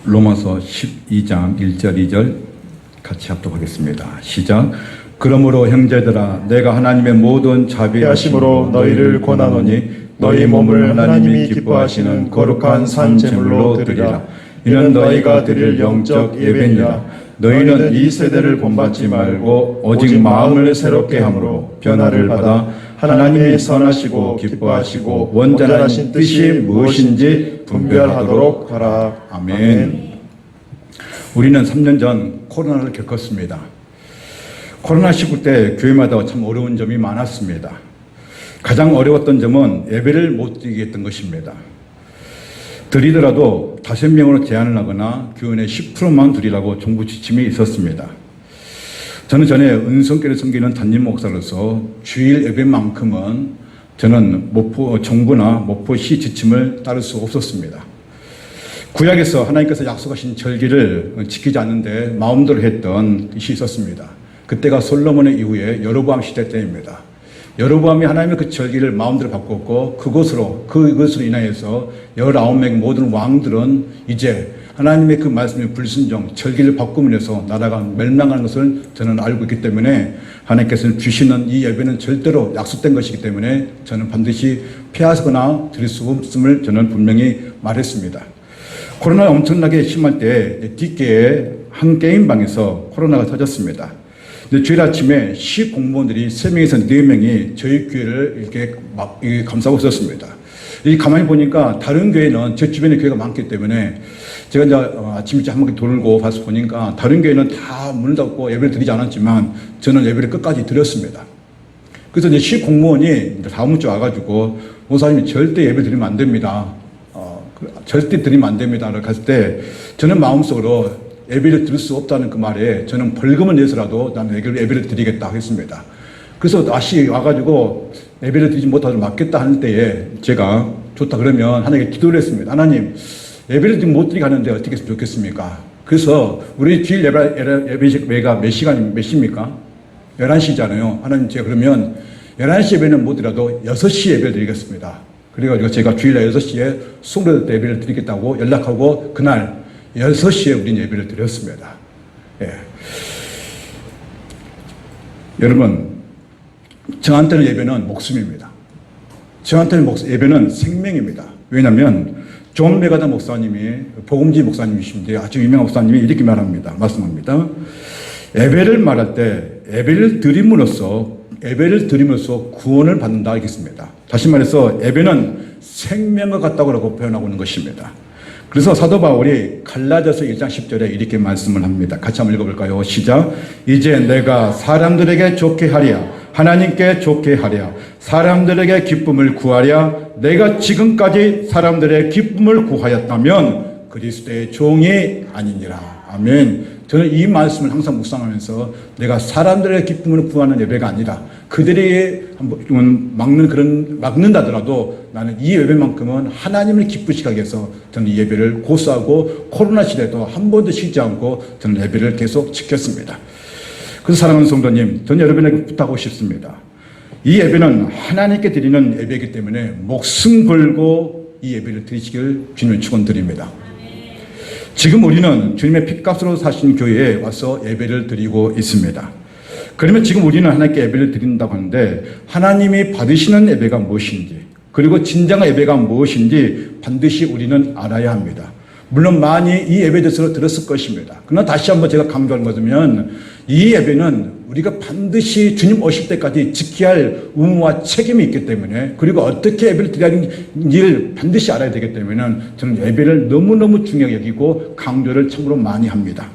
로마서 12장 1절 2절 같이 합독하겠습니다. 시작. 그러므로 형제들아 내가 하나님의 모든 자비하심으로 너희를 권하노니 너희 몸을 하나님이 기뻐하시는 거룩한 산 제물로 드리라. 이는 너희가 드릴 영적 예배니라. 너희는 이 세대를 본받지 말고 오직 마음을 새롭게 함으로 변화를 받아 하나님이 선하시고 기뻐하시고 원전하신 뜻이 무엇인지 분별하도록 하라. 아멘. 우리는 3년 전 코로나를 겪었습니다. 코로나19 때 교회마다 참 어려운 점이 많았습니다. 가장 어려웠던 점은 예배를 못 드리게 했던 것입니다. 드리더라도 5명으로 제한을 하거나 교인의 10%만 드리라고 정부 지침이 있었습니다. 저는 전에 은성교를 섬기는 담임 목사로서 주일 예배만큼은 저는 정부나 목포시 지침을 따를 수 없었습니다. 구약에서 하나님께서 약속하신 절기를 지키지 않는데 마음대로 했던 것이 있었습니다. 그때가 솔로몬의 이후에 여로보암 시대 때입니다. 여로보암이 하나님의 그 절기를 마음대로 바꿨고 그것으로 인하여서 19명의 모든 왕들은 이제 하나님의 그 말씀에 불순종, 절기를 바꾸면 해서 나라가 멸망하는 것을 저는 알고 있기 때문에 하나님께서 주시는 이 예배는 절대로 약속된 것이기 때문에 저는 반드시 피하거나 드릴 수 없음을 저는 분명히 말했습니다. 코로나가 엄청나게 심할 때 뒷계에 한 게임방에서 코로나가 터졌습니다. 근데 주일 아침에 시 공무원들이 3명에서 4명이 저희 교회를 이렇게 막 감싸고 있었습니다. 이 가만히 보니까 다른 교회는 제 주변에 교회가 많기 때문에 제가 이제 아침 일찍 한 바퀴 돌고 가서 보니까 다른 교회는 다 문을 닫고 예배를 드리지 않았지만 저는 예배를 끝까지 드렸습니다. 그래서 이제 시 공무원이 다음 주 와가지고 목사님이 절대 예배 드리면 안 됩니다. 절대 드리면 안 됩니다. 라고 했을 때 저는 마음속으로 예배를 드릴 수 없다는 그 말에 저는 벌금을 내서라도 나는 예배를 드리겠다 했습니다. 그래서 다시 와가지고 예배를 드리지 못하도록 막겠다 하는 때에 제가 좋다 그러면 하나님께 기도를 했습니다. 하나님, 예배를 지금 못 드리게 하는데 어떻게 했으면 좋겠습니까? 그래서 우리 주일 예배가 몇 시입니까? 11시잖아요. 하나님, 제가 그러면 11시 예배는 못 드려도 6시 예배를 드리겠습니다. 그래가지고 제가 주일날 6시에 숭배될 때 예배를 드리겠다고 연락하고 그날 6시에 우린 예배를 드렸습니다. 예. 여러분, 저한테는 예배는 목숨입니다. 저한테는 예배는 생명입니다. 왜냐하면 존 메가다 목사님이 복음지 목사님이신데 아주 유명한 목사님이 이렇게 말씀합니다. 예배를 말할 때 예배를 드림으로써 구원을 받는다 하겠습니다. 다시 말해서 예배는 생명과 같다고 표현하고 있는 것입니다. 그래서 사도 바울이 갈라디아서 1장 10절에 이렇게 말씀을 합니다. 같이 한번 읽어볼까요? 시작. 이제 내가 사람들에게 좋게 하랴, 하나님께 좋게 하랴, 사람들에게 기쁨을 구하랴. 내가 지금까지 사람들의 기쁨을 구하였다면 그리스도의 종이 아니니라. 아멘. 저는 이 말씀을 항상 묵상하면서 내가 사람들의 기쁨을 구하는 예배가 아니라 그들이 막는다더라도 나는 이 예배만큼은 하나님을 기쁘시게 하기 위해서 저는 이 예배를 고수하고 코로나 시대에도 한 번도 쉬지 않고 저는 예배를 계속 지켰습니다. 그래서 사랑하는 성도님, 저는 여러분에게 부탁하고 싶습니다. 이 예배는 하나님께 드리는 예배이기 때문에 목숨 걸고 이 예배를 드리시길 주님의 축원드립니다. 지금 우리는 주님의 핏값으로 사신 교회에 와서 예배를 드리고 있습니다. 그러면 지금 우리는 하나님께 예배를 드린다고 하는데 하나님이 받으시는 예배가 무엇인지 그리고 진정한 예배가 무엇인지 반드시 우리는 알아야 합니다. 물론 많이 이 예배에 대해서 들었을 것입니다. 그러나 다시 한번 제가 강조하는 것은 이 예배는 우리가 반드시 주님 오실 때까지 지켜야 할 의무와 책임이 있기 때문에 그리고 어떻게 예배를 드려야 하는지를 반드시 알아야 되기 때문에 저는 예배를 너무너무 중요하게 여기고 강조를 참으로 많이 합니다.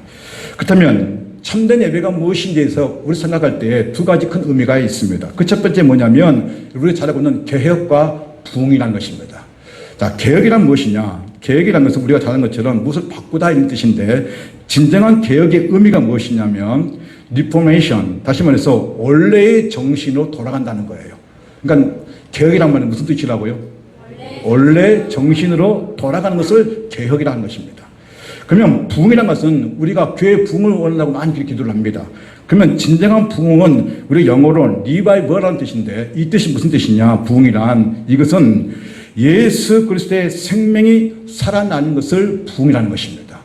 그렇다면 참된 예배가 무엇인지에 대해서 우리 생각할 때 2가지 큰 의미가 있습니다. 그 첫 번째 뭐냐면 우리가 잘 알고 있는 개혁과 부흥이라는 것입니다. 자, 개혁이란 무엇이냐? 개혁이라는 것은 우리가 잘 아는 것처럼 무엇을 바꾸다 이런 뜻인데 진정한 개혁의 의미가 무엇이냐면 리포메이션, 다시 말해서 원래의 정신으로 돌아간다는 거예요. 그러니까 개혁이란 말은 무슨 뜻이라고요? 원래 정신으로 돌아가는 것을 개혁이라 하는 것입니다. 그러면 부흥이라는 것은 우리가 교회 부흥을 원한다고 많이 기도를 합니다. 그러면 진정한 부흥은 우리 영어로 리바이벌이라는 뜻인데 이 뜻이 무슨 뜻이냐? 부흥이란 이것은 예수 그리스도의 생명이 살아나는 것을 부흥이라는 것입니다.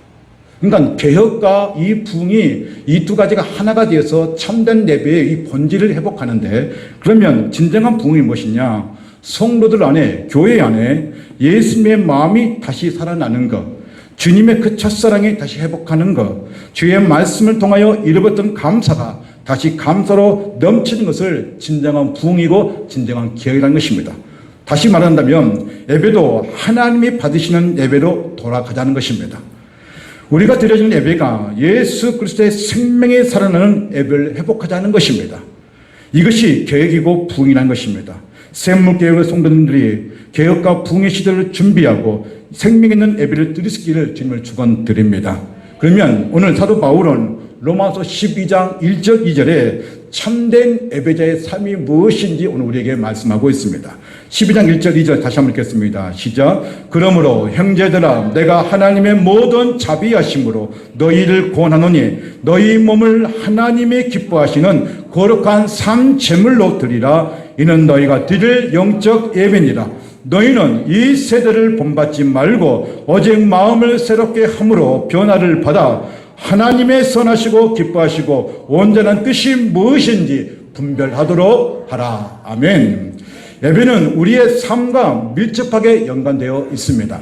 그러니까 개혁과 이 부흥이 이 두 가지가 하나가 되어서 참된 예배의 이 본질을 회복하는데, 그러면 진정한 부흥이 무엇이냐? 성도들 안에, 교회 안에 예수님의 마음이 다시 살아나는 것, 주님의 그 첫사랑이 다시 회복하는 것, 주의 말씀을 통하여 잃어버렸던 감사가 다시 감사로 넘치는 것을 진정한 부흥이고 진정한 개혁이라는 것입니다. 다시 말한다면 예배도 하나님이 받으시는 예배로 돌아가자는 것입니다. 우리가 드려지는 예배가 예수 그리스도의 생명이 살아나는 예배를 회복하자는 것입니다. 이것이 개혁이고 부흥이라는 것입니다. 샘물교회의 성도님들이 개혁과 부흥의 시대를 준비하고 생명 있는 예배를 드릴 수 있기를 주님을 축원드립니다. 그러면 오늘 사도 바울은 로마서 12장 1절 2절에 참된 예배자의 삶이 무엇인지 오늘 우리에게 말씀하고 있습니다. 12장 1절 2절 다시 한번 읽겠습니다. 시작. 그러므로 형제들아 내가 하나님의 모든 자비하심으로 너희를 권하노니 너희 몸을 하나님이 기뻐하시는 거룩한 삶 제물로 드리라. 이는 너희가 드릴 영적 예배니라. 너희는 이 세대를 본받지 말고 오직 마음을 새롭게 함으로 변화를 받아 하나님의 선하시고 기뻐하시고 온전한 뜻이 무엇인지 분별하도록 하라. 아멘. 예배는 우리의 삶과 밀접하게 연관되어 있습니다.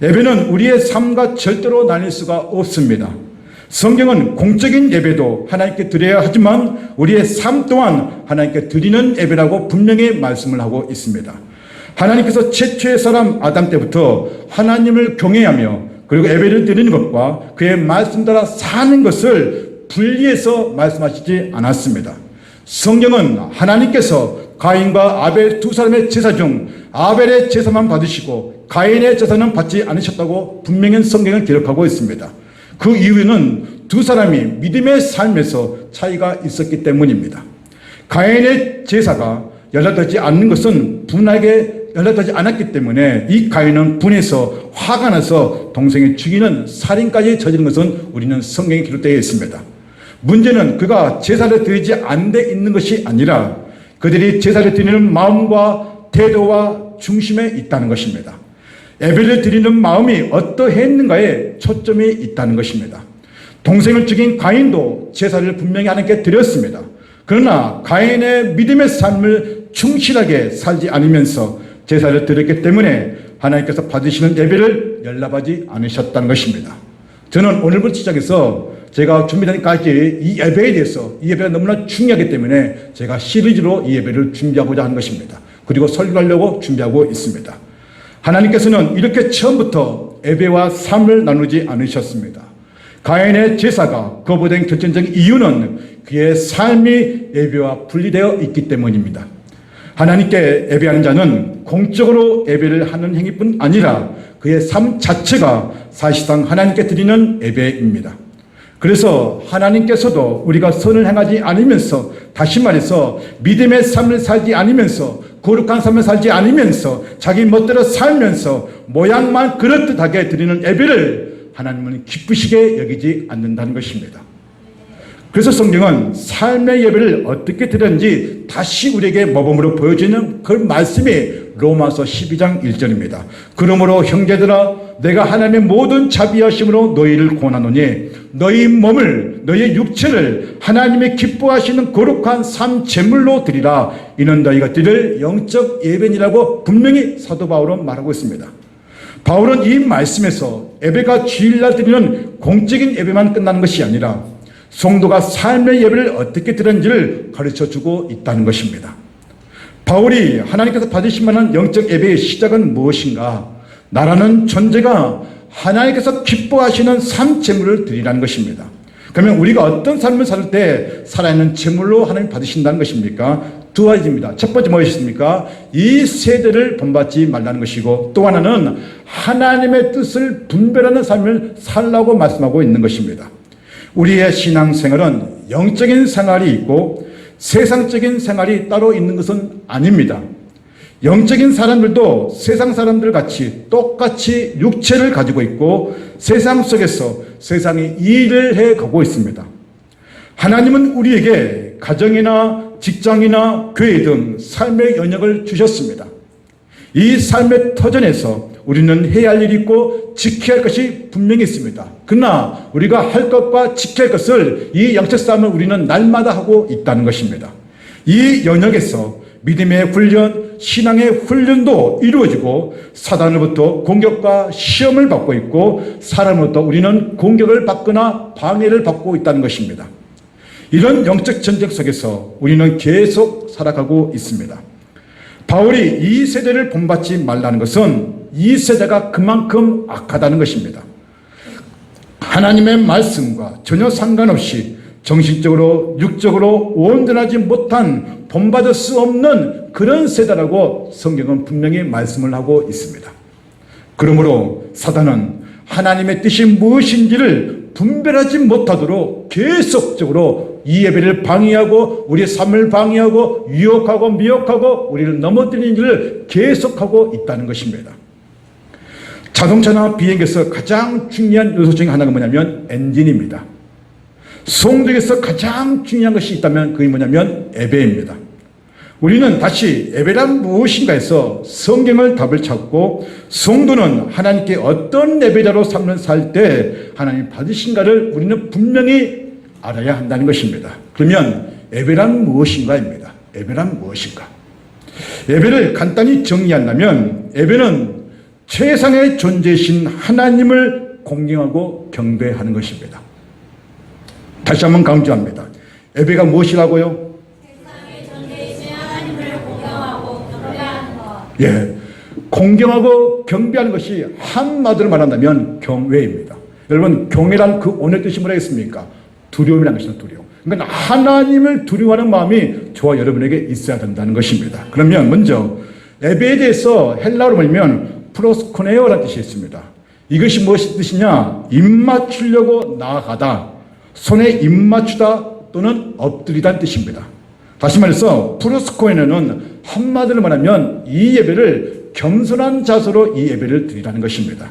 예배는 우리의 삶과 절대로 나뉠 수가 없습니다. 성경은 공적인 예배도 하나님께 드려야 하지만 우리의 삶 또한 하나님께 드리는 예배라고 분명히 말씀을 하고 있습니다. 하나님께서 최초의 사람 아담 때부터 하나님을 경외하며 그리고 예배를 드리는 것과 그의 말씀 따라 사는 것을 분리해서 말씀하시지 않았습니다. 성경은 하나님께서 가인과 아벨 두 사람의 제사 중 아벨의 제사만 받으시고 가인의 제사는 받지 않으셨다고 분명히 성경은 기록하고 있습니다. 그 이유는 두 사람이 믿음의 삶에서 차이가 있었기 때문입니다. 가인의 제사가 연락되지 않는 것은 분하게 연락되지 않았기 때문에 이 가인은 분해서 화가 나서 동생을 죽이는 살인까지 저지른 것은 우리는 성경에 기록되어 있습니다. 문제는 그가 제사를 드리지 않되 있는 것이 아니라 그들이 제사를 드리는 마음과 태도와 중심에 있다는 것입니다. 예배를 드리는 마음이 어떠했는가에 초점이 있다는 것입니다. 동생을 죽인 가인도 제사를 분명히 하나님께 드렸습니다. 그러나 가인의 믿음의 삶을 충실하게 살지 않으면서 제사를 드렸기 때문에 하나님께서 받으시는 예배를 연락하지 않으셨다는 것입니다. 저는 오늘부터 시작해서 제가 준비되기까지 이 예배에 대해서 이 예배가 너무나 중요하기 때문에 제가 시리즈로 이 예배를 준비하고자 하는 것입니다. 그리고 설교하려고 준비하고 있습니다. 하나님께서는 이렇게 처음부터 예배와 삶을 나누지 않으셨습니다. 가인의 제사가 거부된 결정적인 이유는 그의 삶이 예배와 분리되어 있기 때문입니다. 하나님께 예배하는 자는 공적으로 예배를 하는 행위뿐 아니라 그의 삶 자체가 사실상 하나님께 드리는 예배입니다. 그래서 하나님께서도 우리가 선을 행하지 않으면서, 다시 말해서 믿음의 삶을 살지 않으면서, 거룩한 삶을 살지 않으면서 자기 멋대로 살면서 모양만 그럴듯하게 드리는 예배를 하나님은 기쁘시게 여기지 않는다는 것입니다. 그래서 성경은 삶의 예배를 어떻게 드렸는지 다시 우리에게 모범으로 보여주는 그 말씀이 로마서 12장 1절입니다. 그러므로 형제들아 내가 하나님의 모든 자비하심으로 너희를 권하노니 너희 몸을 너희 육체를 하나님의 기뻐하시는 거룩한 삶 제물로 드리라. 이는 너희가 드릴 영적 예배니라고 분명히 사도 바울은 말하고 있습니다. 바울은 이 말씀에서 예배가 주일날 드리는 공적인 예배만 끝나는 것이 아니라 성도가 삶의 예배를 어떻게 드렸는지를 가르쳐주고 있다는 것입니다. 바울이 하나님께서 받으실 만한 영적 예배의 시작은 무엇인가? 나라는 존재가 하나님께서 기뻐하시는 삶 제물을 드리라는 것입니다. 그러면 우리가 어떤 삶을 살 때 살아있는 제물로 하나님 받으신다는 것입니까? 두 가지입니다. 첫 번째 무엇이십니까? 이 세대를 본받지 말라는 것이고, 또 하나는 하나님의 뜻을 분별하는 삶을 살라고 말씀하고 있는 것입니다. 우리의 신앙생활은 영적인 생활이 있고 세상적인 생활이 따로 있는 것은 아닙니다. 영적인 사람들도 세상 사람들 같이 똑같이 육체를 가지고 있고 세상 속에서 세상의 일을 해가고 있습니다. 하나님은 우리에게 가정이나 직장이나 교회 등 삶의 영역을 주셨습니다. 이 삶의 터전에서 우리는 해야 할 일이 있고 지켜야 할 것이 분명히 있습니다. 그러나 우리가 할 것과 지켜야 할 것을 이 영적 싸움을 우리는 날마다 하고 있다는 것입니다. 이 영역에서 믿음의 훈련, 신앙의 훈련도 이루어지고 사단으로부터 공격과 시험을 받고 있고 사람으로부터 우리는 공격을 받거나 방해를 받고 있다는 것입니다. 이런 영적 전쟁 속에서 우리는 계속 살아가고 있습니다. 바울이 이 세대를 본받지 말라는 것은 이 세대가 그만큼 악하다는 것입니다. 하나님의 말씀과 전혀 상관없이 정신적으로 육적으로 온전하지 못한 본받을 수 없는 그런 세대라고 성경은 분명히 말씀을 하고 있습니다. 그러므로 사단은 하나님의 뜻이 무엇인지를 분별하지 못하도록 계속적으로 이 예배를 방해하고 우리의 삶을 방해하고 유혹하고 미혹하고 우리를 넘어뜨리는 일을 계속하고 있다는 것입니다. 자동차나 비행기에서 가장 중요한 요소 중에 하나가 뭐냐면 엔진입니다. 성도에서 가장 중요한 것이 있다면 그게 뭐냐면 예배입니다. 우리는 다시 예배란 무엇인가 해서 성경을 답을 찾고 성도는 하나님께 어떤 예배자로 살 때 하나님 받으신가를 우리는 분명히 알아야 한다는 것입니다. 그러면 예배란 무엇인가입니다. 예배란 무엇인가? 예배를 간단히 정리한다면 예배는 최상의 존재이신 하나님을 공경하고 경배하는 것입니다. 다시 한번 강조합니다. 예배가 무엇이라고요? 세상의 존재이신 하나님을 공경하고 경배하는 것. 예, 공경하고 경배하는 것이 한마디로 말한다면 경외입니다. 여러분, 경외란 그 오늘 뜻이 뭐라겠습니까? 두려움이라는 것이죠. 두려움. 그러니까 하나님을 두려워하는 마음이 저와 여러분에게 있어야 된다는 것입니다. 그러면 먼저 예배에 대해서 헬라어로 보면 프로스코네오라는 뜻이 있습니다. 이것이 무엇이 뜻이냐? 입 맞추려고 나아가다, 손에 입 맞추다 또는 엎드리다는 뜻입니다. 다시 말해서 프로스코네는 한마디로 말하면 이 예배를 겸손한 자세로 이 예배를 드리라는 것입니다.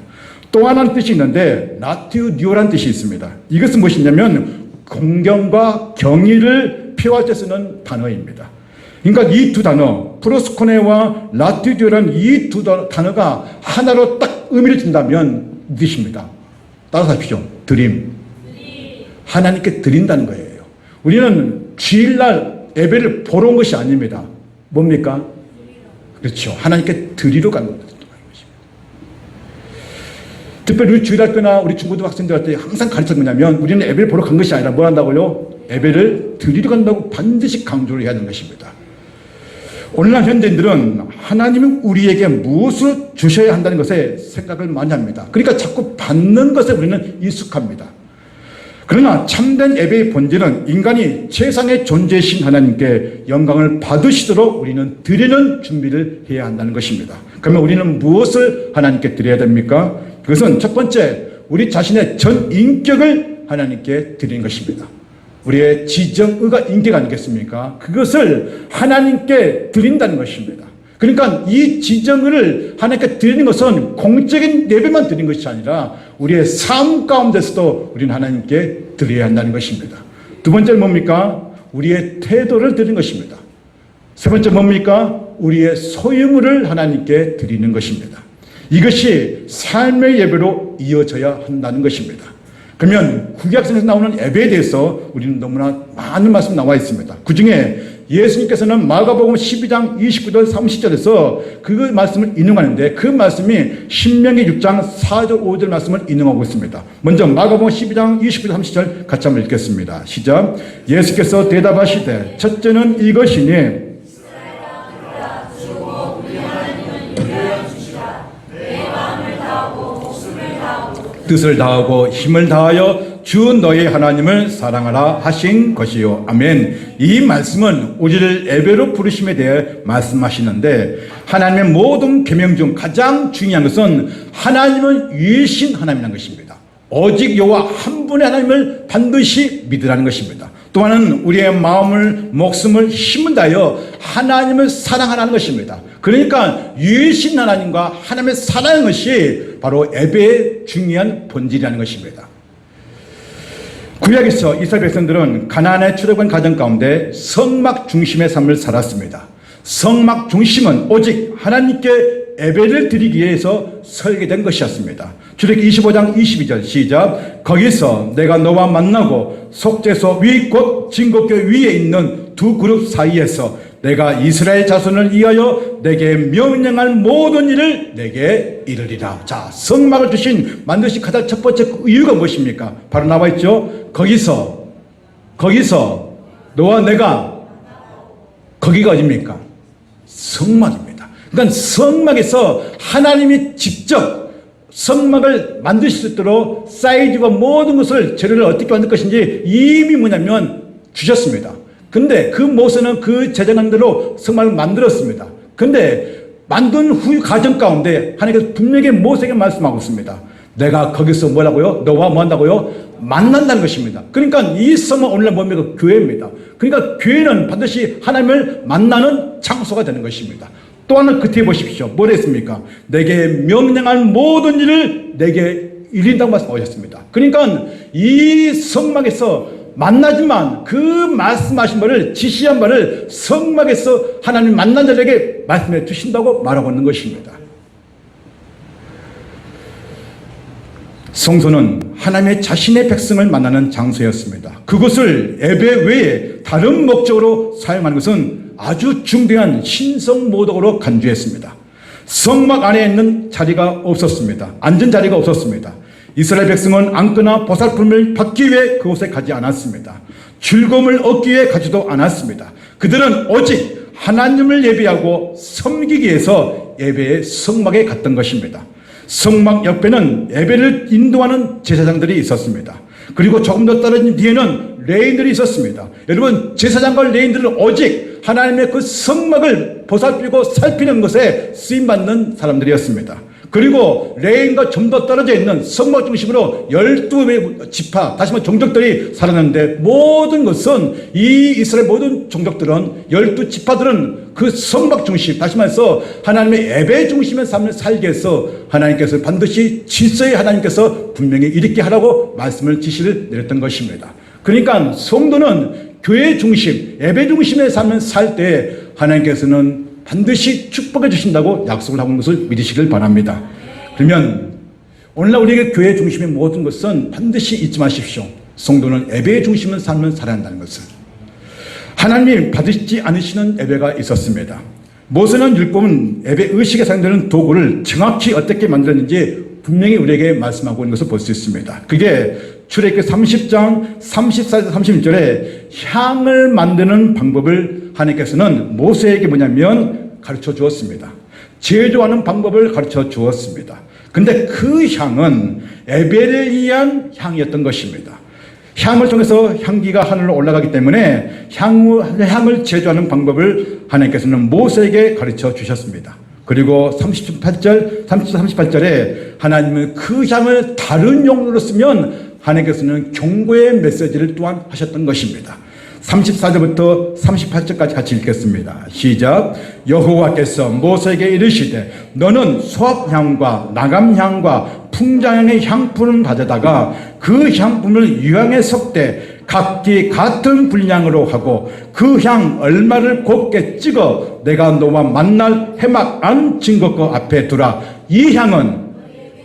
또 하나는 뜻이 있는데 라티우디오라는 뜻이 있습니다. 이것은 무엇이냐면 공경과 경의를 표할 때 쓰는 단어입니다. 그러니까 이 두 단어 프로스코네와 라티우디오라는 이 두 단어가 하나로 딱 의미를 준다면 이 뜻입니다. 따라하십시오. 드림. 하나님께 드린다는 거예요. 우리는 주일날 예배를 보러 온 것이 아닙니다. 뭡니까? 그렇죠. 하나님께 드리러 가는 겁니다. 특별히 우리 주일학교나 우리 중고등 학생들 할 때 항상 가르쳤던 뭐냐면 우리는 예배를 보러 간 것이 아니라 뭘 한다고요? 예배를 드리러 간다고 반드시 강조를 해야 하는 것입니다. 오늘날 현대인들은 하나님은 우리에게 무엇을 주셔야 한다는 것에 생각을 많이 합니다. 그러니까 자꾸 받는 것에 우리는 익숙합니다. 그러나 참된 예배의 본질은 인간이 최상의 존재이신 하나님께 영광을 받으시도록 우리는 드리는 준비를 해야 한다는 것입니다. 그러면 우리는 무엇을 하나님께 드려야 됩니까? 그것은 첫 번째, 우리 자신의 전 인격을 하나님께 드리는 것입니다. 우리의 지정의가 인격 아니겠습니까? 그것을 하나님께 드린다는 것입니다. 그러니까 이 지정의를 하나님께 드리는 것은 공적인 예배만 드리는 것이 아니라 우리의 삶 가운데서도 우리는 하나님께 드려야 한다는 것입니다. 두 번째는 뭡니까? 우리의 태도를 드리는 것입니다. 세 번째 뭡니까? 우리의 소유물을 하나님께 드리는 것입니다. 이것이 삶의 예배로 이어져야 한다는 것입니다. 그러면 구약성에서 나오는 예배에 대해서 우리는 너무나 많은 말씀이 나와 있습니다. 그 중에 예수님께서는 마가복음 12장 29절 30절에서 그 말씀을 인용하는데 그 말씀이 신명기 6장 4절 5절 말씀을 인용하고 있습니다. 먼저 마가복음 12장 29절 30절 같이 한번 읽겠습니다. 시작. 예수께서 대답하시되 첫째는 이것이니 뜻을 다하고 힘을 다하여 주 너의 하나님을 사랑하라 하신 것이요. 아멘. 이 말씀은 우리를 예배로 부르심에 대해 말씀하시는데 하나님의 모든 계명 중 가장 중요한 것은 하나님은 유일신 하나님이라는 것입니다. 오직 여호와 한 분의 하나님을 반드시 믿으라는 것입니다. 또 하나는 우리의 마음을, 목숨을, 힘을 다하여 하나님을 사랑하라는 것입니다. 그러니까 유일신 하나님과 하나님의 사랑하는 것이 바로 예배의 중요한 본질이라는 것입니다. 구약에서 이스라엘 백성들은 가나안에 출애굽한 가정 가운데 성막 중심의 삶을 살았습니다. 성막 중심은 오직 하나님께 예배를 드리기 위해서 설계된 것이었습니다. 출애굽기 25장 22절 시작. 거기서 내가 너와 만나고 속죄소 위 곧 진국교 위에 있는 두 그룹 사이에서 내가 이스라엘 자손을 위하여 내게 명령할 모든 일을 내게 이르리라. 자, 성막을 주신 만드신 가장 첫 번째 이유가 무엇입니까? 바로 나와 있죠. 거기서 너와 내가, 거기가 어디입니까? 성막입니다. 그러니까 성막에서 하나님이 직접 성막을 만드실 수 있도록 사이즈와 모든 것을 재료를 어떻게 만들 것인지 이미 뭐냐면 주셨습니다. 근데 그 모세는 그 제정한대로 성막을 만들었습니다. 근데 만든 후 과정 가운데 하나님께서 분명히 모세에게 말씀하고 있습니다. 내가 거기서 뭐라고요? 너와 뭐 한다고요? 만난다는 것입니다. 그러니까 이 성은 오늘날 뭡니까? 교회입니다. 그러니까 교회는 반드시 하나님을 만나는 장소가 되는 것입니다. 또 하나 그 뒤에 보십시오. 뭐라 했습니까? 내게 명령한 모든 일을 내게 이른다고 말씀하셨습니다. 그러니까 이 성막에서 만나지만 그 말씀하신 바를 지시한 바를 성막에서 하나님 만난 자에게 말씀해 주신다고 말하고 있는 것입니다. 성소는 하나님의 자신의 백성을 만나는 장소였습니다. 그것을 예배 외에 다른 목적으로 사용하는 것은 아주 중대한 신성모독으로 간주했습니다. 성막 안에 있는 자리가 없었습니다. 앉은 자리가 없었습니다. 이스라엘 백성은 앉거나 보살핌을 받기 위해 그곳에 가지 않았습니다. 즐거움을 얻기 위해 가지도 않았습니다. 그들은 오직 하나님을 예배하고 섬기기 위해서 예배의 성막에 갔던 것입니다. 성막 옆에는 예배를 인도하는 제사장들이 있었습니다. 그리고 조금 더 떨어진 뒤에는 레인들이 있었습니다. 여러분, 제사장과 레인들은 오직 하나님의 그 성막을 보살피고 살피는 것에 쓰임받는 사람들이었습니다. 그리고 레인과 좀 더 떨어져 있는 성막 중심으로 12의 지파, 다시 말해 종족들이 살았는데, 모든 것은 이 이스라엘 모든 종족들은 12지파들은 그 성막 중심, 다시 말해서 하나님의 예배 중심의 삶을 살게 해서 하나님께서 반드시 질서에 하나님께서 분명히 이렇게 하라고 말씀을 지시를 내렸던 것입니다. 그러니까 성도는 교회 중심, 예배 중심의 삶을 살 때 하나님께서는 반드시 축복해 주신다고 약속을 하고 있는 것을 믿으시길 바랍니다. 그러면 오늘날 우리에게 교회 중심의 모든 것은 반드시 잊지 마십시오. 성도는 예배 중심의 삶을 살아야 한다는 것을. 하나님이 받으시지 않으시는 예배가 있었습니다. 모세는 율법은 예배 의식에 사용되는 도구를 정확히 어떻게 만들었는지 분명히 우리에게 말씀하고 있는 것을 볼 수 있습니다. 그게 출애굽기 30장 34에서 36절에 향을 만드는 방법을 하나님께서는 모세에게 뭐냐면 가르쳐 주었습니다. 제조하는 방법을 가르쳐 주었습니다. 근데 그 향은 예배를 위한 향이었던 것입니다. 향을 통해서 향기가 하늘로 올라가기 때문에 향을 제조하는 방법을 하나님께서는 모세에게 가르쳐 주셨습니다. 그리고 38절에 하나님은 그 향을 다른 용도로 쓰면 하나님께서는 경고의 메시지를 또한 하셨던 것입니다. 34절부터 38절까지 같이 읽겠습니다. 시작. 여호와께서 모세에게 이르시되 너는 소합향과 나감향과 풍자향의 향품을 가져다가 그 향품을 유향에 섞되 각기 같은 분량으로 하고 그 향 얼마를 곱게 찍어 내가 너와 만날 회막 안 증거거 앞에 두라. 이 향은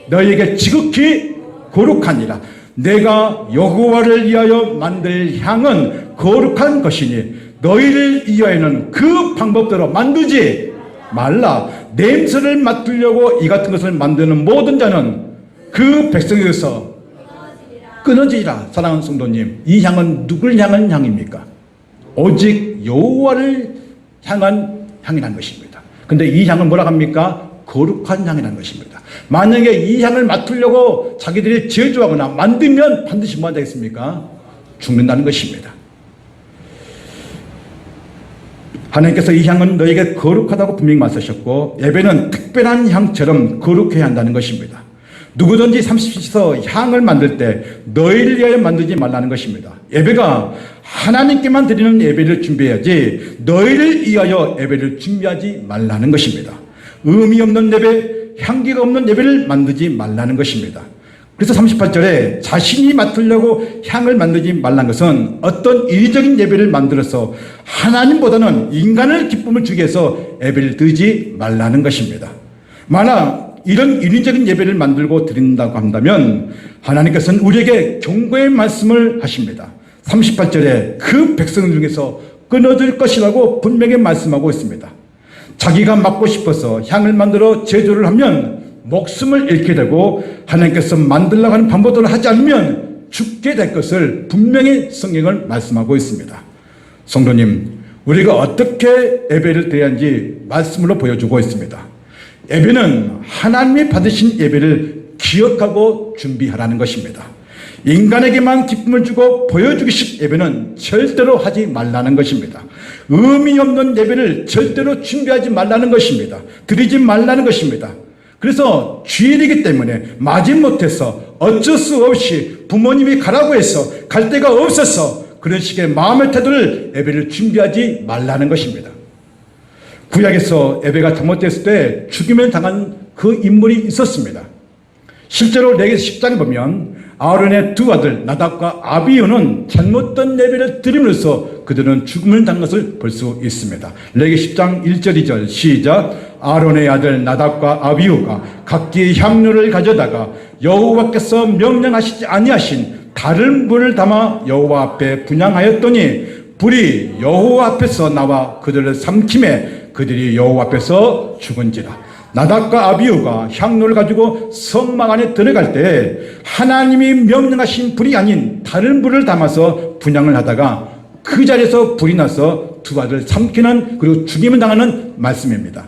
너희에게 지극히 거룩하니라. 내가 여호와를 위하여 만들 향은 거룩한 것이니 너희를 위하여는 그 방법대로 만들지 말라. 냄새를 맡으려고 이 같은 것을 만드는 모든 자는 그 백성에게서 끊어지리라. 사랑하는 성도님, 이 향은 누굴 향한 향입니까? 오직 여호와를 향한 향이라는 것입니다. 근데 이 향은 뭐라 합니까? 거룩한 향이라는 것입니다. 만약에 이 향을 맡으려고 자기들이 제조하거나 만들면 반드시 뭐 하겠습니까? 죽는다는 것입니다. 하나님께서 이 향은 너에게 거룩하다고 분명히 말씀하셨고 예배는 특별한 향처럼 거룩해야 한다는 것입니다. 누구든지 30시서 향을 만들 때 너희를 위하여 만들지 말라는 것입니다. 예배가 하나님께만 드리는 예배를 준비해야지 너희를 위하여 예배를 준비하지 말라는 것입니다. 의미 없는 예배, 향기가 없는 예배를 만들지 말라는 것입니다. 그래서 38절에 자신이 맡으려고 향을 만들지 말라는 것은 어떤 이리적인 예배를 만들어서 하나님보다는 인간을 기쁨을 주기 위해서 예배를 드리지 말라는 것입니다. 만약 이런 인위적인 예배를 만들고 드린다고 한다면 하나님께서는 우리에게 경고의 말씀을 하십니다. 38절에 그 백성 중에서 끊어질 것이라고 분명히 말씀하고 있습니다. 자기가 맡고 싶어서 향을 만들어 제조를 하면 목숨을 잃게 되고 하나님께서 만들려고 하는 방법대로 하지 않으면 죽게 될 것을 분명히 성경을 말씀하고 있습니다. 성도님, 우리가 어떻게 예배를 드려야 하는지 말씀으로 보여주고 있습니다. 예배는 하나님이 받으신 예배를 기억하고 준비하라는 것입니다. 인간에게만 기쁨을 주고 보여주기식 예배는 절대로 하지 말라는 것입니다. 의미 없는 예배를 절대로 준비하지 말라는 것입니다. 드리지 말라는 것입니다. 그래서 주일이기 때문에 마지못해서 어쩔 수 없이 부모님이 가라고 해서 갈 데가 없어서 그런 식의 마음의 태도를 예배를 준비하지 말라는 것입니다. 구약에서 예배가 잘못됐을 때 죽임을 당한 그 인물이 있었습니다. 실제로 레위기 10장에 보면 아론의 두 아들 나답과 아비후는 잘못된 예배를 드림으로써 그들은 죽음을 당한 것을 볼 수 있습니다. 레위기 10장 1절 2절 시작. 아론의 아들 나답과 아비후가 각기 향료를 가져다가 여호와께서 명령하시지 아니하신 다른 불을 담아 여호와 앞에 분향하였더니 불이 여호와 앞에서 나와 그들을 삼킴에 그들이 여호와 앞에서 죽은지라. 나답과 아비후가 향로를 가지고 성막 안에 들어갈 때 하나님이 명령하신 불이 아닌 다른 불을 담아서 분향을 하다가 그 자리에서 불이 나서 두 아들을 삼키는 그리고 죽임을 당하는 말씀입니다.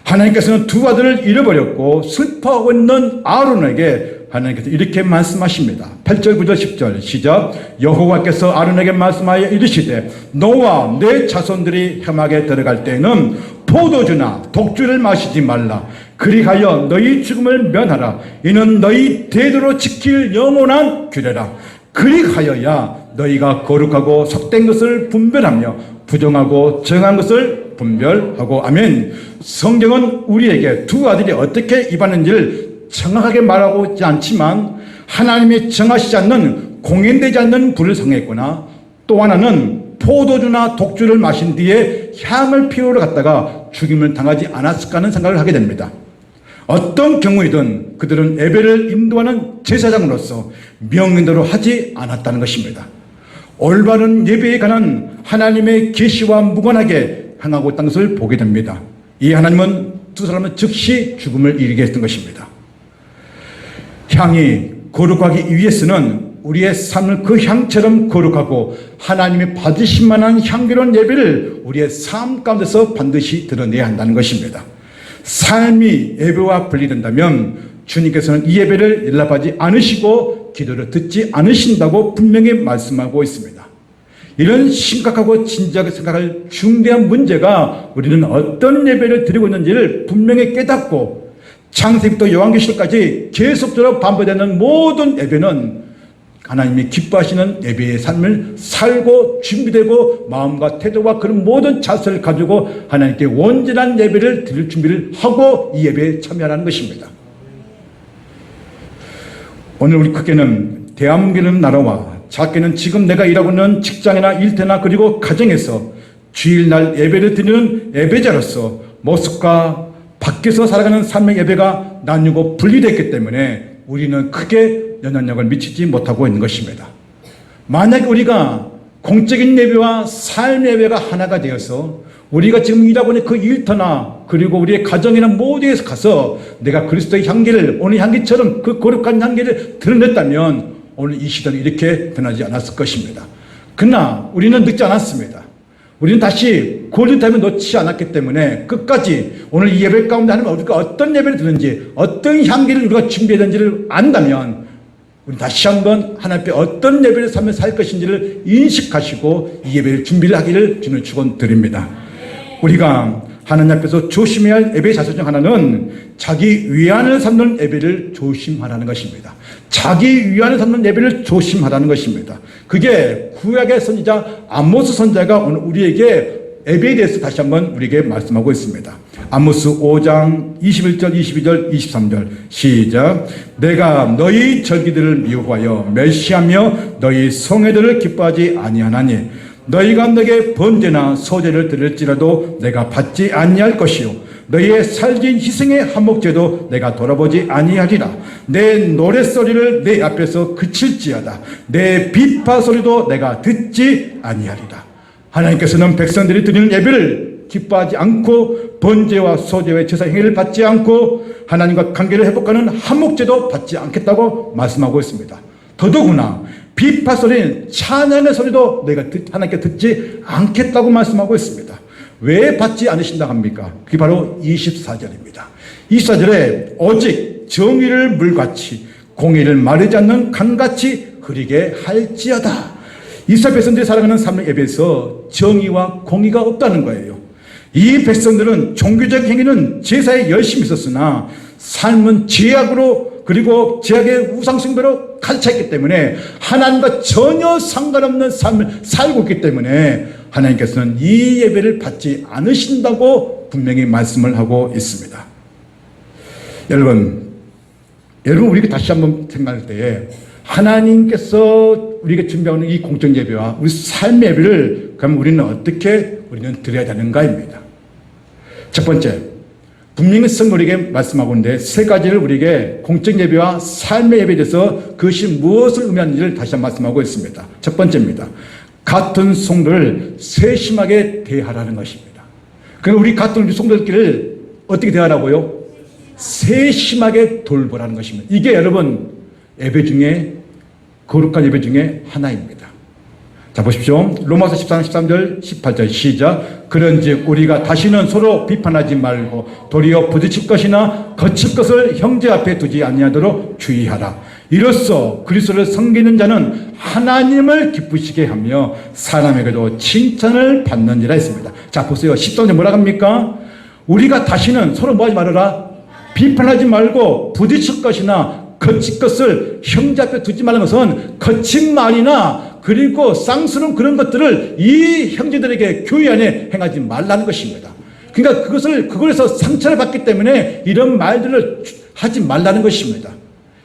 하나님께서는 두 아들을 잃어버렸고 슬퍼하고 있는 아론에게 하나님께서 이렇게 말씀하십니다. 8절 9절 10절 시작. 여호와께서 아론에게 말씀하여 이르시되 너와 내 자손들이 회막에 들어갈 때에는 포도주나 독주를 마시지 말라. 그리하여 너희 죽음을 면하라. 이는 너희 대대로 지킬 영원한 규례라. 그리하여야 너희가 거룩하고 속된 것을 분별하며 부정하고 정한 것을 분별하고. 아멘. 성경은 우리에게 두 아들이 어떻게 입었는지를 정확하게 말하고 있지 않지만 하나님이 정하시지 않는 공연되지 않는 불을 성했거나 또 하나는 포도주나 독주를 마신 뒤에 향을 피우러 갔다가 죽임을 당하지 않았을까 하는 생각을 하게 됩니다. 어떤 경우이든 그들은 예배를 인도하는 제사장으로서 명령대로 하지 않았다는 것입니다. 올바른 예배에 관한 하나님의 계시와 무관하게 행하고 있다는 것을 보게 됩니다. 이 하나님은 두 사람은 즉시 죽음을 이르게 했던 것입니다. 향이 거룩하기 위해서는 우리의 삶을 그 향처럼 거룩하고 하나님이 받으실 만한 향기로운 예배를 우리의 삶 가운데서 반드시 드러내야 한다는 것입니다. 삶이 예배와 분리된다면 주님께서는 이 예배를 연락하지 않으시고 기도를 듣지 않으신다고 분명히 말씀하고 있습니다. 이런 심각하고 진지하게 생각할 중대한 문제가 우리는 어떤 예배를 드리고 있는지를 분명히 깨닫고 창세기부터 요한계시록까지 계속적으로 반복되는 모든 예배는 하나님이 기뻐하시는 예배의 삶을 살고 준비되고 마음과 태도와 그런 모든 자세를 가지고 하나님께 온전한 예배를 드릴 준비를 하고 이 예배에 참여하는 것입니다. 오늘 우리 크게는 대한민국이라는 나라와 작게는 지금 내가 일하고 있는 직장이나 일터나 그리고 가정에서 주일날 예배를 드리는 예배자로서 모습과 밖에서 살아가는 삶의 예배가 나뉘고 분리됐기 때문에 우리는 크게 영향력을 미치지 못하고 있는 것입니다. 만약 우리가 공적인 예배와 삶의 예배가 하나가 되어서 우리가 지금 일하고 있는 그 일터나 그리고 우리의 가정이나 모두에서 가서 내가 그리스도의 향기를 오늘 향기처럼 그 거룩한 향기를 드러냈다면 오늘 이 시대는 이렇게 변하지 않았을 것입니다. 그러나 우리는 늦지 않았습니다. 우리는 다시 골든타임을 놓지 않았기 때문에 끝까지 오늘 이 예배 가운데 하나님 우리가 어떤 예배를 드는지 어떤 향기를 우리가 준비해야 되는지를 안다면 우리 다시 한번 하나님 앞에 어떤 예배를 삶에 살 것인지를 인식하시고 이 예배를 준비를 하기를 주는 축원드립니다. 우리가 하나님 앞에서 조심해야 할 예배의 자세 중 하나는 자기 위안을 삼는 예배를 조심하라는 것입니다. 자기 위안을 삼는 예배를 조심하라는 것입니다. 그게 구약의 선지자 아모스 선지자가 오늘 우리에게 예배에 대해서 다시 한번 우리에게 말씀하고 있습니다. 아모스 5장 21절 22절 23절 시작. 내가 너희 절기들을 미워하여 멸시하며 너희 성회들을 기뻐하지 아니하나니 너희가 내게 번제나 소제를 드릴지라도 내가 받지 아니할 것이요 너희의 살진 희생의 한목제도 내가 돌아보지 아니하리라. 내 노랫소리를 내 앞에서 그칠지어다. 내 비파 소리도 내가 듣지 아니하리라. 하나님께서는 백성들이 드리는 예배를 기뻐하지 않고 번제와 소제와 제사 행위를 받지 않고 하나님과 관계를 회복하는 한목제도 받지 않겠다고 말씀하고 있습니다. 더더구나 비파 소리는 찬양의 소리도 내가 하나님께 듣지 않겠다고 말씀하고 있습니다. 왜 받지 않으신다 합니까? 그게 바로 24절입니다. 24절에 오직 정의를 물같이 공의를 마르지 않는 강같이 흐리게 할지어다. 이스라엘 백성들이 살아가는 삶의 예배에서 정의와 공의가 없다는 거예요. 이 백성들은 종교적 행위는 제사에 열심히 있었으나 삶은 죄악으로 그리고 죄악의 우상숭배로 가득 차 있기 때문에 하나님과 전혀 상관없는 삶을 살고 있기 때문에 하나님께서는 이 예배를 받지 않으신다고 분명히 말씀을 하고 있습니다. 여러분 우리가 다시 한번 생각할 때에 하나님께서 우리가 준비하는 이 공적 예배와 우리 삶의 예배를 그럼 우리는 어떻게 드려야 되는가입니다. 첫 번째, 분명히 성경 우리에게 말씀하고 있는데 세 가지를 우리에게 공적 예배와 삶의 예배에 대해서 그것이 무엇을 의미하는지를 다시 한번 말씀하고 있습니다. 첫 번째입니다. 같은 성도를 세심하게 대하라는 것입니다. 그러니까 우리 같은 우리 성도들끼리 어떻게 대하라고요? 세심하게 돌보라는 것입니다. 이게 여러분 예배 중에 거룩한 예배 중에 하나입니다. 자 보십시오. 로마서 14장 13절 18절 시작. 그런즉 우리가 다시는 서로 비판하지 말고 도리어 부딪힐 것이나 거칠 것을 형제 앞에 두지 아니하도록 주의하라. 이로써 그리스도를 섬기는 자는 하나님을 기쁘시게 하며 사람에게도 칭찬을 받는지라 했습니다. 자 보세요. 13절 뭐라 합니까? 우리가 다시는 서로 뭐하지 말아라? 비판하지 말고 부딪힐 것이나 거칠 것을 형제 앞에 두지 말라는 것은 거친 말이나 그리고 쌍스러운 그런 것들을 이 형제들에게 교회 안에 행하지 말라는 것입니다. 그러니까 그걸에서 상처를 받기 때문에 이런 말들을 하지 말라는 것입니다.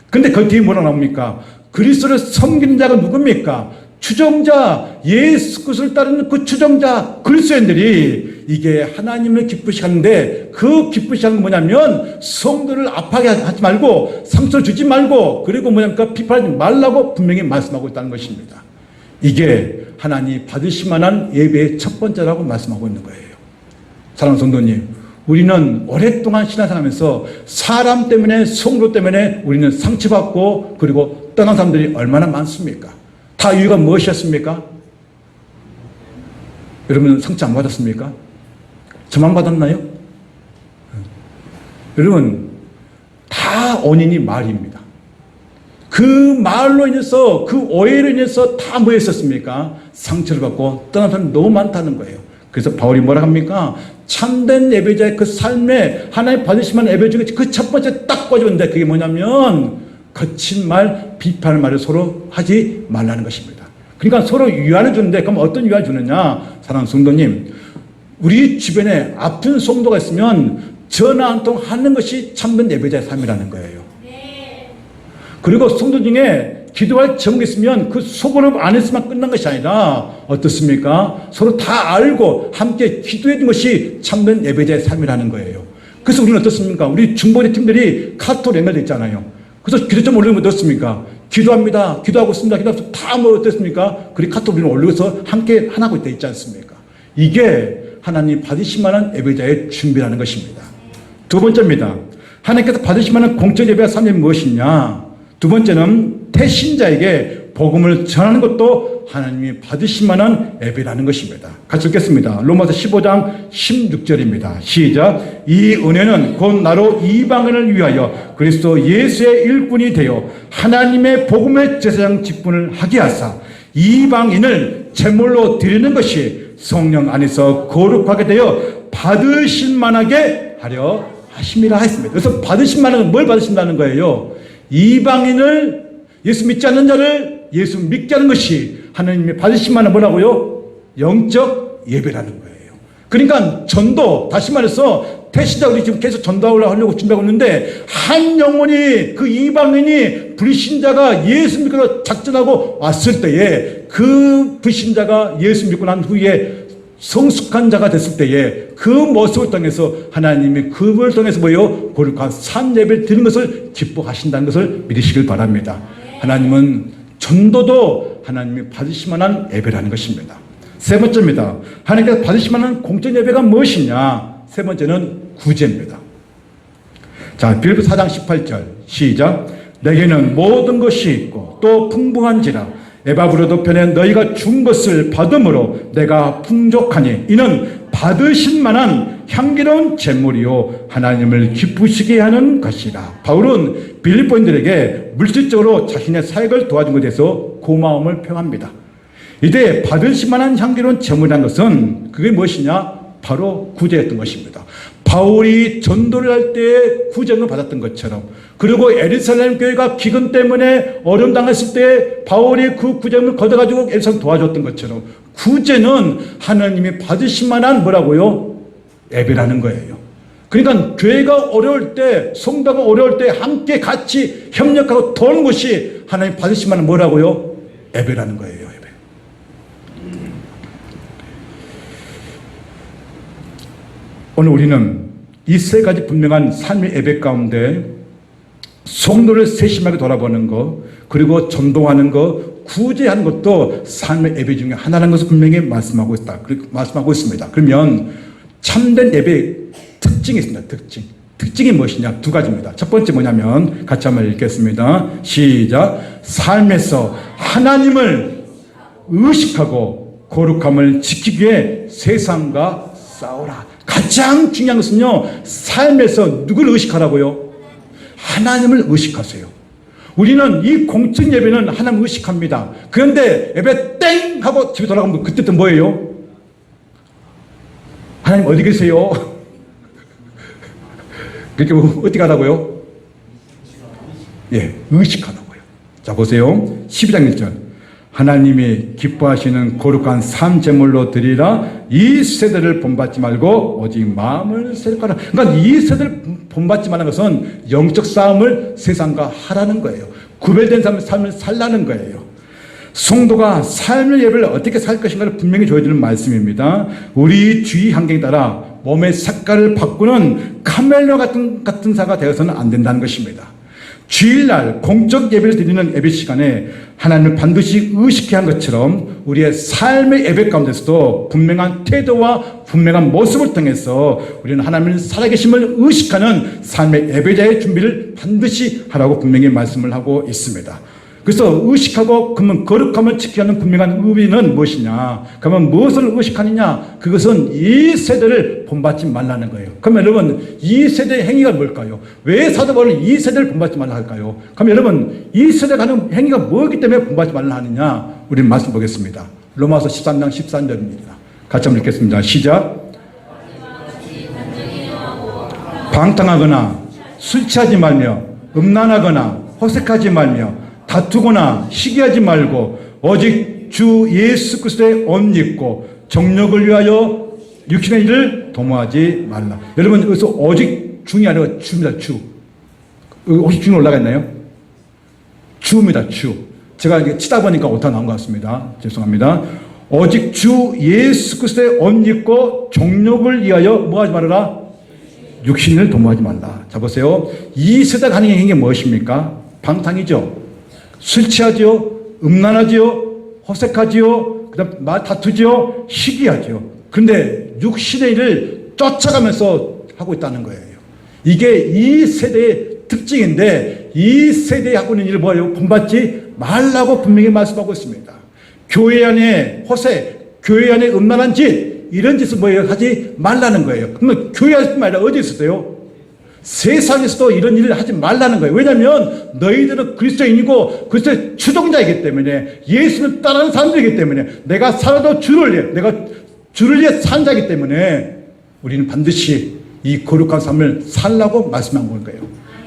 근데 그 뒤에 뭐라 나옵니까? 그리스도를 섬기는 자가 누굽니까? 추종자, 예수 그리스도를 따르는 그 추종자 그리스도인들이 이게 하나님을 기쁘시게 하는데 그 기쁘시게 하는 건 뭐냐면 성도를 아파하게 하지 말고 상처를 주지 말고 그리고 뭐냐면 비판하지 말라고 분명히 말씀하고 있다는 것입니다. 이게 하나님 받으실 만한 예배의 첫 번째라고 말씀하고 있는 거예요. 사랑하는 성도님, 우리는 오랫동안 신앙생활하면서 사람 때문에 성도 때문에 우리는 상처받고 그리고 떠난 사람들이 얼마나 많습니까? 다 이유가 무엇이었습니까? 여러분 상처 안 받았습니까? 저만 받았나요? 여러분 다 원인이 말입니다. 그 말로 인해서 그 오해로 인해서 다 뭐 했었습니까? 상처를 받고 떠난 사람이 너무 많다는 거예요. 그래서 바울이 뭐라 합니까? 참된 예배자의 그 삶에 하나님 받으시면 예배 중에 그 첫 번째 딱 꽂았는데 그게 뭐냐면 거친 말, 비판의 말을 서로 하지 말라는 것입니다. 그러니까 서로 위안을 주는데 그럼 어떤 위안을 주느냐? 사랑하는 성도님, 우리 주변에 아픈 성도가 있으면 전화 한 통 하는 것이 참된 예배자의 삶이라는 거예요. 그리고 성도 중에 기도할 제목이 있으면 그 속으로 안 했으면 끝난 것이 아니라 어떻습니까? 서로 다 알고 함께 기도해 준 것이 참된 예배자의 삶이라는 거예요. 그래서 우리는 어떻습니까? 우리 중보대 팀들이 카톡 연결되어 있잖아요. 그래서 기도 좀 올리면 어떻습니까? 기도합니다. 기도하고 있습니다. 기도하고 다 뭐 어떻습니까? 그리고 카톡 우리는 올리고서 함께 하나고 있지 않습니까? 이게 하나님 받으실 만한 예배자의 준비라는 것입니다. 두 번째입니다. 하나님께서 받으실 만한 공적 예배와 삶이 무엇이냐? 두 번째는 태신자에게 복음을 전하는 것도 하나님이 받으실 만한 예배라는 것입니다. 같이 읽겠습니다. 로마서 15장 16절입니다. 시작. 이 은혜는 곧 나로 이방인을 위하여 그리스도 예수의 일꾼이 되어 하나님의 복음의 제사장 직분을 하게 하사 이방인을 제물로 드리는 것이 성령 안에서 거룩하게 되어 받으실 만하게 하려 하심이라 했습니다. 그래서 받으실 만한 뭘 받으신다는 거예요? 이방인을 예수 믿지 않는 자를 예수 믿게 하는 것이 하나님이 받으실 만한 뭐라고요? 영적 예배라는 거예요. 그러니까 전도, 다시 말해서 태신자 우리 지금 계속 전도하려고 하려고 준비하고 있는데 한 영혼이 그 이방인이 불신자가 예수 믿고 작전하고 왔을 때에 그 불신자가 예수 믿고 난 후에 성숙한 자가 됐을 때에 그 모습을 통해서 하나님이 그걸 통해서 뭐요? 거룩한 산 예배를 드리는 것을 기뻐하신다는 것을 믿으시길 바랍니다. 하나님은 전도도 하나님이 받으실 만한 예배라는 것입니다. 세 번째입니다. 하나님께서 받으실 만한 공적 예배가 무엇이냐? 세 번째는 구제입니다. 자, 빌립보 4장 18절 시작. 내게는 모든 것이 있고 또 풍부한지라 에바브로도 편에 너희가 준 것을 받음으로 내가 풍족하니 이는 받으신 만한 향기로운 제물이요 하나님을 기쁘시게 하는 것이라. 바울은 빌립보인들에게 물질적으로 자신의 사역을 도와준 것에 대해서 고마움을 표합니다. 이때 받으실 만한 향기로운 제물이라는 것은 그게 무엇이냐? 바로 구제였던 것입니다. 바울이 전도를 할 때 구제를 받았던 것처럼, 그리고 예루살렘 교회가 기근 때문에 어려움 당했을 때 바울이 그 구제를 걷어가지고 예루살렘 도와줬던 것처럼 구제는 하나님이 받으실 만한 뭐라고요? 예배라는 거예요. 그러니까 교회가 어려울 때, 성도가 어려울 때 함께 같이 협력하고 도는 것이 하나님 받으실 만한 뭐라고요? 예배라는 거예요. 예배. 오늘 우리는 이 세 가지 분명한 삶의 예배 가운데 성도를 세심하게 돌아보는 것, 그리고 전도하는 것, 구제하는 것도 삶의 예배 중에 하나라는 것을 분명히 말씀하고 있습니다. 그러면 참된 예배의 특징이 있습니다. 특징이 무엇이냐? 두 가지입니다. 첫 번째 뭐냐면 같이 한번 읽겠습니다. 시작. 삶에서 하나님을 의식하고 거룩함을 지키기 위해 세상과 싸우라. 가장 중요한 것은요, 삶에서 누구를 의식하라고요? 하나님을 의식하세요. 우리는 이 공적 예배는 하나님을 의식합니다. 그런데 예배 땡 하고 집에 돌아가면 그때부터 뭐예요? 하나님 어디 계세요? 그렇게 어떻게 하라고요? 예, 의식하라고요. 자, 보세요. 12장 1절. 하나님이 기뻐하시는 거룩한 삶 제물로 드리라. 이 세대를 본받지 말고 오직 마음을 새롭게 하라. 그러니까 이 세대를 본받지 말라는 것은 영적 싸움을 세상과 하라는 거예요. 구별된 삶을 살라는 거예요. 성도가 삶의 예배를 어떻게 살 것인가를 분명히 조여주는 말씀입니다. 우리 주위 환경에 따라 몸의 색깔을 바꾸는 카멜로 같은 사가 되어서는 안 된다는 것입니다. 주일날 공적 예배를 드리는 예배 시간에 하나님을 반드시 의식해야 하는 것처럼 우리의 삶의 예배 가운데서도 분명한 태도와 분명한 모습을 통해서 우리는 하나님의 살아계심을 의식하는 삶의 예배자의 준비를 반드시 하라고 분명히 말씀을 하고 있습니다. 그래서 의식하고 그러면 거룩함을 지켜야 하는 분명한 의미는 무엇이냐? 그러면 무엇을 의식하느냐? 그것은 이 세대를 본받지 말라는 거예요. 그러면 여러분, 이 세대의 행위가 뭘까요? 왜 사도 바울은 이 세대를 본받지 말라 할까요? 그럼 여러분, 이 세대가 하는 행위가 뭐기 때문에 본받지 말라 하느냐? 우리는 말씀 보겠습니다. 로마서 13장 13절입니다. 같이 한번 읽겠습니다. 시작. 방탕하거나 술 취하지 말며 음란하거나 허색하지 말며 다투거나 시기하지 말고 오직 주 예수 그리스도의 옷 입고 정욕을 위하여 육신의 일을 도모하지 말라. 여러분, 여기서 오직 중이 아니라 주입니다. 주. 혹시 중이 올라가 있나요? 주입니다. 주. 제가 이게 치다 보니까 오타 나온 것 같습니다. 죄송합니다. 오직 주 예수 그리스도의 옷 입고 정욕을 위하여 뭐하지 말아라? 육신을 도모하지 말라. 자, 보세요. 이 세대가 하는 행위가 무엇입니까? 방탕이죠. 술 취하지요, 음란하지요, 허색하지요, 그 다음 말 다투지요, 시기하지요. 그런데 육신의 일을 쫓아가면서 하고 있다는 거예요. 이게 이 세대의 특징인데 이 세대에 하고 있는 일을 뭐예요? 본받지 말라고 분명히 말씀하고 있습니다. 교회 안에 허색, 교회 안에 음란한 짓, 이런 짓을 뭐예요? 하지 말라는 거예요. 그러면 교회 안에서 말이라 어디 있었어요? 세상에서도 이런 일을 하지 말라는 거예요. 왜냐하면 너희들은 그리스도인이고 그리스도의 추종자이기 때문에, 예수를 따르는 사람들이기 때문에, 내가 살아도 주를 위해, 내가 주를 위해 산 자이기 때문에 우리는 반드시 이 거룩한 삶을 살라고 말씀한 거예요.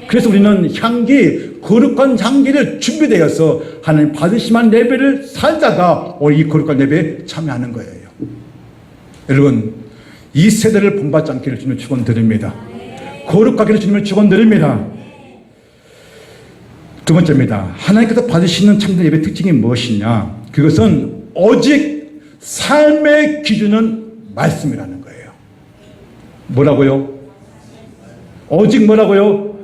그래서 우리는 향기, 거룩한 향기를 준비되어서 하나님 받으시만 예배를 살다가 이 거룩한 예배에 참여하는 거예요. 여러분, 이 세대를 본받지 않기를 주님을 축원드립니다. 거룩하기를 주님을 축원드립니다. 두 번째입니다. 하나님께서 받으시는 참된 예배 특징이 무엇이냐? 그것은 오직 삶의 기준은 말씀이라는 거예요. 뭐라고요? 오직 뭐라고요?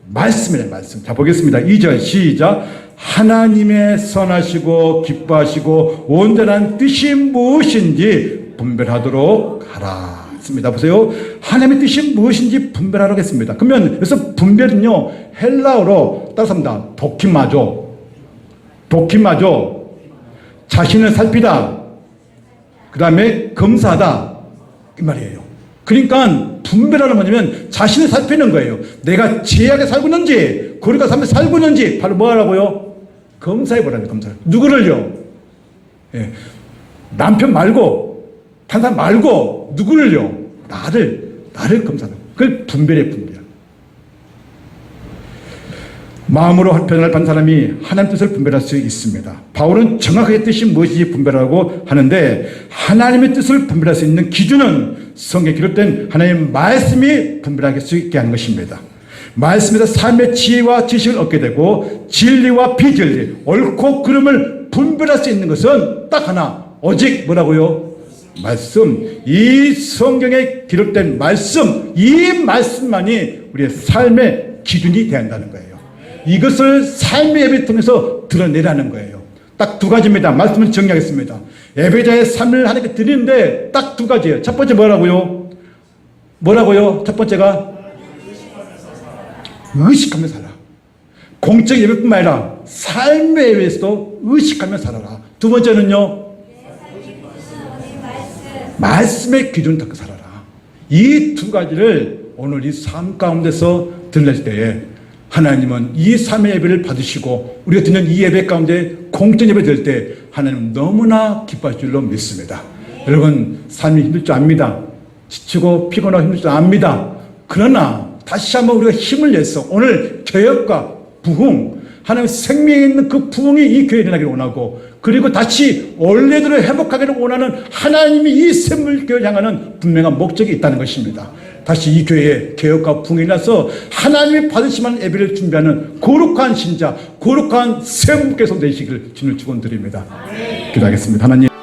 말씀이라는 말씀. 자, 보겠습니다. 2절 시작. 하나님의 선하시고 기뻐하시고 온전한 뜻이 무엇인지 분별하도록 하라. 습니다. 보세요. 하나님의 뜻이 무엇인지 분별하라고 했습니다. 그러면 여기서 분별은요, 헬라어로 따라서 합니다. 도키마죠. 자신을 살피다. 그 다음에 검사하다. 이 말이에요. 그러니까 분별하는 뭐냐면 자신을 살피는 거예요. 내가 죄악에 살고 있는지, 거룩한 삶에 살고 있는지, 바로 뭐 하라고요? 검사해보라는 검사. 누구를요? 예. 남편 말고, 다른 사람 말고, 누구를요? 나를 검사하는. 그걸 분별해, 분별. 마음으로 한편을 반 사람이 하나님 뜻을 분별할 수 있습니다. 바울은 정확하게 뜻이 무엇인지 분별하고 하는데, 하나님의 뜻을 분별할 수 있는 기준은 성경에 기록된 하나님의 말씀이 분별할 수 있게 하는 것입니다. 말씀에서 삶의 지혜와 지식을 얻게 되고 진리와 비진리, 옳고 그름을 분별할 수 있는 것은 딱 하나, 오직 뭐라고요? 말씀. 이 성경에 기록된 말씀, 이 말씀만이 우리의 삶의 기준이 되어야 한다는 거예요. 이것을 삶의 예배를 통해서 드러내라는 거예요. 딱 두 가지입니다. 말씀을 정리하겠습니다. 예배자의 삶을 하나님께 드리는데 딱 두 가지예요. 첫 번째 뭐라고요? 첫 번째가 의식하며 살아. 공적 예배뿐만 아니라 삶의 예배에서도 의식하며 살아라. 두 번째는요, 말씀의 기준을 닦고 살아라. 이 두 가지를 오늘 이 삶 가운데서 드러낼 때에 하나님은 이 삶의 예배를 받으시고 우리가 드리는 이 예배 가운데 공적 예배 드릴 때 하나님은 너무나 기뻐하실 줄로 믿습니다. 여러분, 삶이 힘들 줄 압니다. 지치고 피곤하고 힘들 줄 압니다. 그러나 다시 한번 우리가 힘을 내서 오늘 개혁과 부흥, 하나님의 생명이 있는 그 부흥이 이 교회에 일어나기를 원하고, 그리고 다시 원래대로 회복하기를 원하는 하나님이 이 샘물교회를 향하는 분명한 목적이 있다는 것입니다. 다시 이 교회에 개혁과 부흥이 일어나서 하나님이 받으시는 예배를 준비하는 거룩한 신자, 거룩한 샘물교회 되시기를 주님을 축원드립니다. 기도하겠습니다. 하나님.